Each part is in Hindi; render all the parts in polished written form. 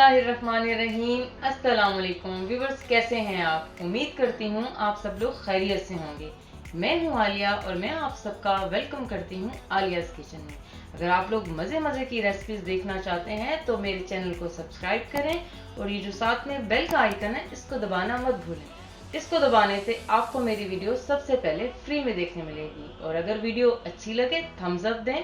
बिस्मिल्लाहिर्रहमानिर्रहीम। अस्सलाम वालेकुम व्यूवर्स, कैसे हैं आप? उम्मीद करती हूँ आप सब लोग खैरियत से होंगे। मैं हूँ आलिया और मैं आप सबका वेलकम करती हूँ आलियाज़ किचन में। अगर आप लोग मज़े मज़े की रेसिपीज देखना चाहते हैं तो मेरे चैनल को सब्सक्राइब करें और ये जो साथ में बेल का आइकन है इसको दबाना मत भूलें। इसको दबाने से आपको मेरी वीडियो सबसे पहले फ्री में देखने मिलेगी और अगर वीडियो अच्छी लगे थम्स अप दें।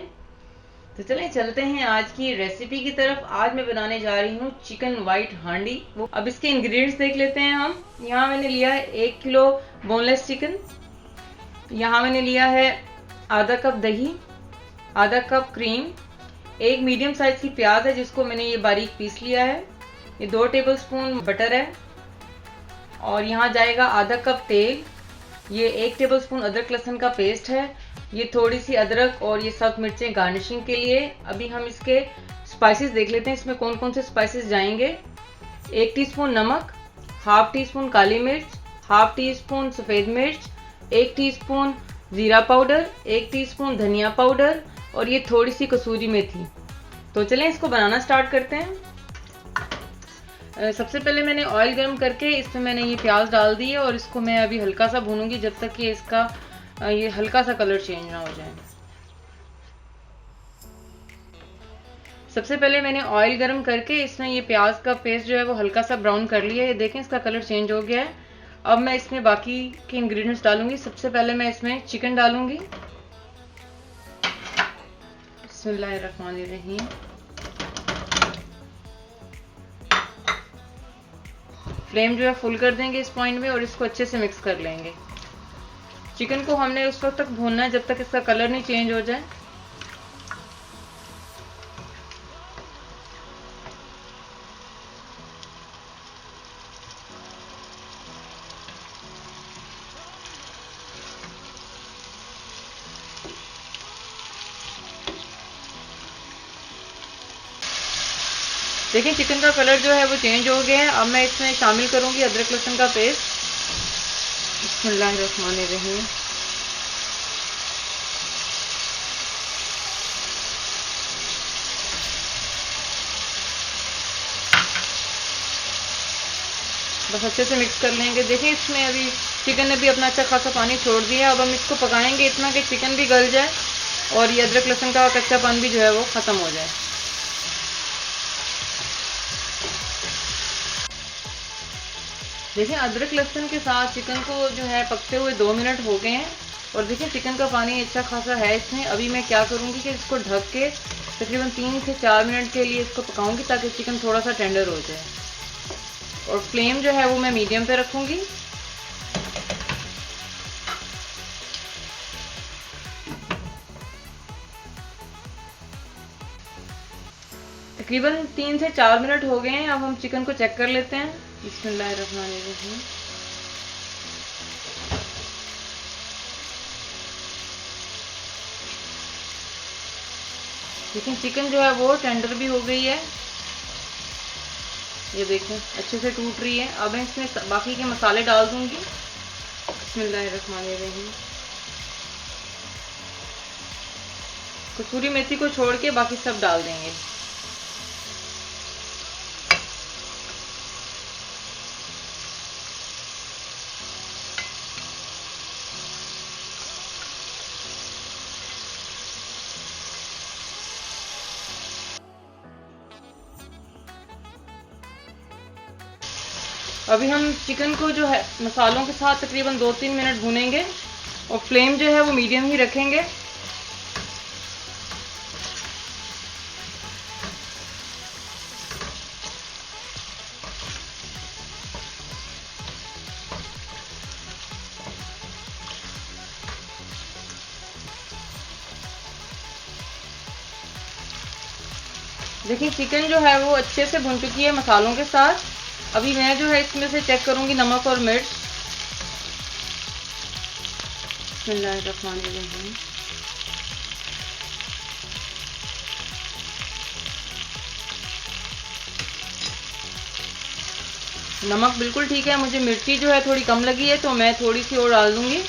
तो चलें चलते हैं आज की रेसिपी की तरफ। आज मैं बनाने जा रही हूँ चिकन वाइट हांडी। अब इसके इंग्रेडिएंट्स देख लेते हैं हम। यहाँ मैंने लिया है 1 किलो बोनलेस चिकन। यहाँ मैंने लिया है आधा कप दही, आधा कप क्रीम, एक मीडियम साइज की प्याज है जिसको मैंने ये बारीक पीस लिया है, ये 2 टेबलस्पून बटर है और यहाँ जाएगा आधा कप तेल, ये 1 टेबलस्पून अदरक लहसुन का पेस्ट है, ये थोड़ी सी अदरक और ये सब मिर्चें गार्निशिंग के लिए। अभी हम इसके स्पाइसेस देख लेते हैं इसमें कौन कौन से स्पाइसेस जाएंगे। 1 टीस्पून नमक, हाफ टी स्पून काली मिर्च, हाफ टी स्पून सफ़ेद मिर्च, 1 टीस्पून ज़ीरा पाउडर, 1 टीस्पून धनिया पाउडर और ये थोड़ी सी कसूरी मेथी। तो चलें इसको बनाना स्टार्ट करते हैं। सबसे पहले मैंने ऑयल गर्म करके इसमें मैंने ये प्याज डाल दी है और इसको मैं अभी हल्का सा भूनूंगी जब तक कि इसका ये हल्का सा कलर चेंज ना हो जाए। सबसे पहले मैंने ऑयल गर्म करके इसमें ये प्याज का पेस्ट जो है वो हल्का सा ब्राउन कर लिया है। ये देखें इसका कलर चेंज हो गया है। अब मैं इसमें बाकी के इंग्रेडिएंट्स डालूंगी। सबसे पहले मैं इसमें चिकन डालूंगी। बिस्मिल्लाहिर्रहमानिर्रहीम। फ्लेम जो है फुल कर देंगे इस पॉइंट में और इसको अच्छे से मिक्स कर लेंगे। चिकन को हमने उस वक्त तक भूनना है जब तक इसका कलर नहीं चेंज हो जाए। देखिए चिकन का कलर जो है वो चेंज हो गया है। अब मैं इसमें शामिल करूंगी अदरक लहसुन का पेस्ट। बिस्मिल्लाहिर्रहमानिर्रहीम। बस अच्छे से मिक्स कर लेंगे। देखिए इसमें अभी चिकन ने भी अपना अच्छा खासा पानी छोड़ दिया। अब हम इसको पकाएंगे इतना कि चिकन भी गल जाए और ये अदरक लहसुन का कच्चापन भी जो है वो ख़त्म हो जाए। देखिए अदरक लहसुन के साथ चिकन को जो है पकते हुए 2 मिनट हो गए हैं और देखिए चिकन का पानी अच्छा खासा है इसमें। अभी मैं क्या करूँगी कि इसको ढक के तकरीबन 3 से 4 मिनट के लिए इसको पकाऊंगी ताकि चिकन थोड़ा सा टेंडर हो जाए और फ्लेम जो है वो मैं मीडियम पे रखूँगी। तकरीबन 3 से 4 मिनट हो गए हैं। अब हम चिकन को चेक कर लेते हैं। बिस्मिल्लाहिर्रहमानिर्रहीम। लेकिन चिकन जो है वो टेंडर भी हो गई है। ये देखें अच्छे से टूट रही है। अब मैं इसमें बाकी के मसाले डाल दूंगी। बिस्मिल्लाहिर्रहमानिर्रहीम। कसूरी मेथी को छोड़ के बाकी सब डाल देंगे। अभी हम चिकन को जो है मसालों के साथ तकरीबन 2-3 मिनट भूनेंगे और फ्लेम जो है वो मीडियम ही रखेंगे। देखिए चिकन जो है वो अच्छे से भुन चुकी है मसालों के साथ। अभी मैं जो है इसमें से चेक करूंगी नमक और मिर्च। बिस्मिल्लाहिर्रहमानिर्रहीम। नमक बिल्कुल ठीक है। मुझे मिर्ची जो है थोड़ी कम लगी है तो मैं थोड़ी सी और डाल दूंगी।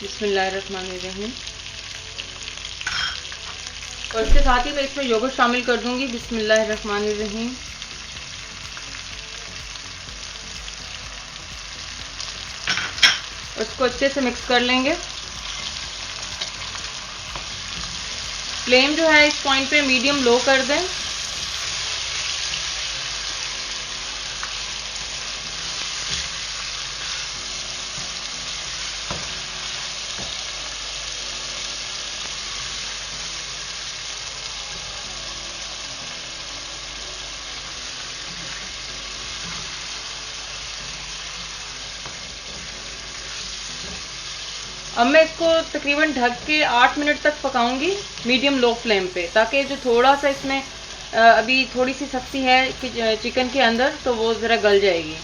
बिस्मिल्लाहिर्रहमानिर्रहीम। और इसके साथ ही मैं इसमें योगर्ट शामिल कर दूंगी। बिस्मिल्लाहिर्रहमानिर्रहीम। और इसको अच्छे से मिक्स कर लेंगे। फ्लेम जो है इस पॉइंट पे मीडियम लो कर दें। अब मैं इसको तकरीबन ढक के 8 मिनट तक पकाऊंगी मीडियम लो फ्लेम पे, ताकि जो थोड़ा सा इसमें अभी थोड़ी सी सख्ती है चिकन के अंदर, तो वो ज़रा गल जाएगी।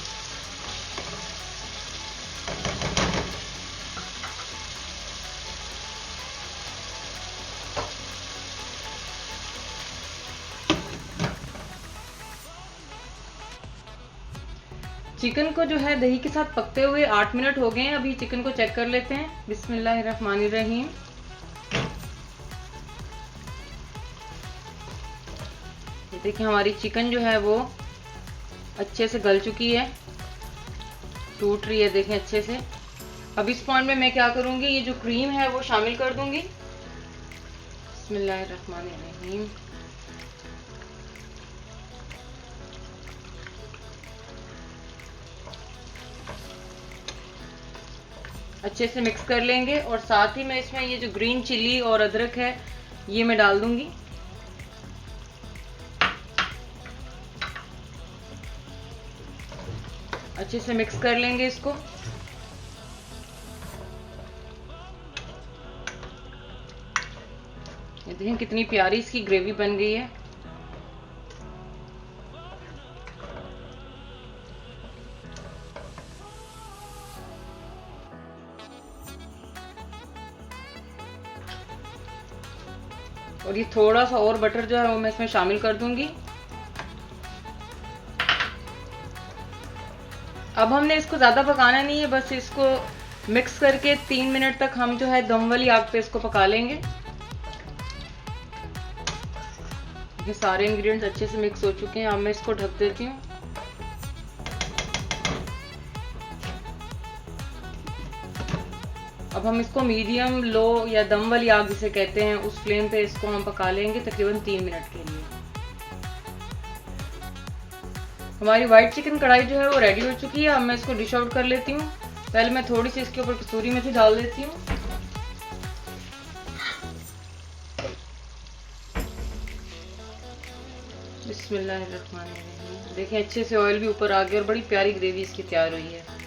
चिकन को जो है दही के साथ पकते हुए 8 मिनट हो गए हैं। अभी चिकन को चेक कर लेते हैं। बिस्मिल्लाहिर्रहमानिर्रहीम। ये देखिए हमारी चिकन जो है वो अच्छे से गल चुकी है, टूट रही है, देखें अच्छे से। अब इस पॉइंट में मैं क्या करूंगी, ये जो क्रीम है वो शामिल कर दूंगी। बिस्मिल्लाहिर्रहमानिर्रहीम। अच्छे से मिक्स कर लेंगे और साथ ही मैं इसमें ये जो ग्रीन चिली और अदरक है ये मैं डाल दूंगी। अच्छे से मिक्स कर लेंगे इसको। ये देखें कितनी प्यारी इसकी ग्रेवी बन गई है। और ये थोड़ा सा और बटर जो है वो मैं इसमें शामिल कर दूंगी। अब हमने इसको ज़्यादा पकाना नहीं है, बस इसको मिक्स करके 3 मिनट तक हम जो है दम वाली आग पे इसको पका लेंगे। ये सारे इंग्रेडिएंट्स अच्छे से मिक्स हो चुके हैं। अब मैं इसको ढक देती हूँ। अब हम इसको मीडियम लो या दम वाली आग जिसे कहते हैं उस फ्लेम पे इसको हम पका लेंगे तकरीबन 3 मिनट के लिए। हमारी वाइट चिकन कढ़ाई जो है वो रेडी हो चुकी है। अब मैं इसको डिश आउट कर लेती हूँ। पहले मैं थोड़ी सी इसके ऊपर कसूरी मेथी डाल देती हूँ। बिस्मिल्लाहिर्रहमानिर्रहीम। देखिए अच्छे से ऑयल भी ऊपर आ गया और बड़ी प्यारी ग्रेवी इसकी तैयार हुई है।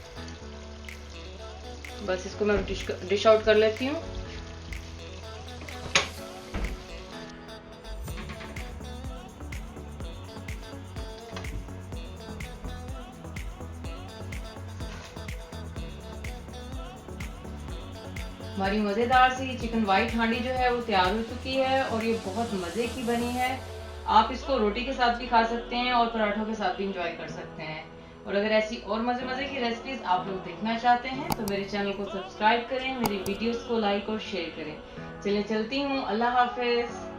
बस इसको मैं डिश आउट कर लेती हूँ। हमारी मज़ेदार सी चिकन वाइट हांडी जो है वो तैयार हो चुकी है और ये बहुत मज़े की बनी है। आप इसको रोटी के साथ भी खा सकते हैं और पराठों के साथ भी इंजॉय कर सकते हैं। और अगर ऐसी और मज़े मज़े की रेसिपीज आप लोग देखना चाहते हैं तो मेरे चैनल को सब्सक्राइब करें, मेरी वीडियोस को लाइक और शेयर करें। चलिए चलती हूँ, अल्लाह हाफिज़।